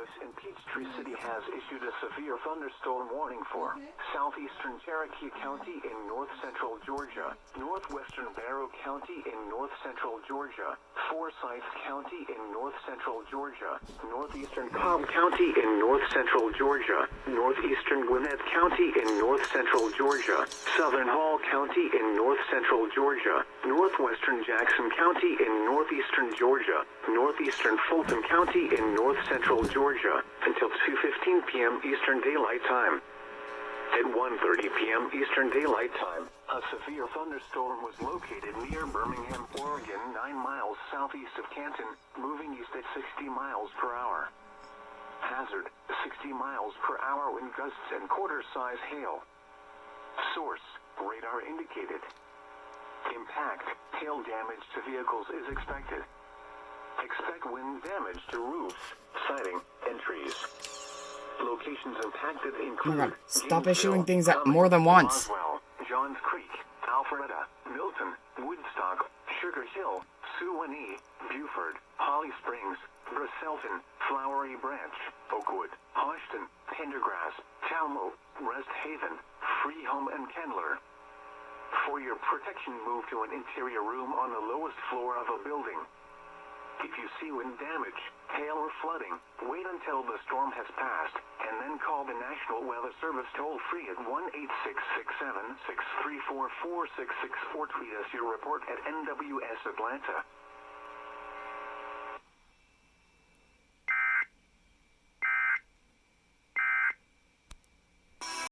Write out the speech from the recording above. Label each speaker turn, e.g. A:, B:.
A: NWS in Peachtree City has issued a severe thunderstorm warning for southeastern Cherokee County in north-central Georgia, northwestern Barrow County in north-central Georgia, Forsyth County in north-central Georgia, northeastern Cobb County in north-central Georgia, northeastern Gwinnett County in north-central Georgia, southern Hall County in north-central Georgia, northwestern Jackson County in northeastern Georgia, northeastern Fulton County in north-central Georgia, until 2:15 p.m. Eastern Daylight Time. At 1:30 p.m. Eastern Daylight Time, a severe thunderstorm was located near Birmingham, Oregon, 9 miles southeast of Canton, moving east at 60 miles per hour. Hazard, 60 miles per hour wind gusts and quarter-size hail. Source, radar indicated. Impact, hail damage to vehicles is expected. Expect wind damage to roofs, siding, and trees. Locations impacted include...
B: Oh my God, stop issuing things at more than once.
A: Roswell, Johns Creek, Alpharetta, Milton, Woodstock, Sugar Hill, Suwanee, Buford, Holly Springs, Bristolton, Flowery Branch, Oakwood, Hodgson, Pendergrass, Talmo, Rest Haven, Freeholm, and Kendler. For your protection, move to an interior room on the lowest floor of a building. If you see wind damage, hail or flooding, wait until the storm has passed, and then call the National Weather Service toll-free at 1-866-7-634-4664. Tweet us your report at NWS Atlanta.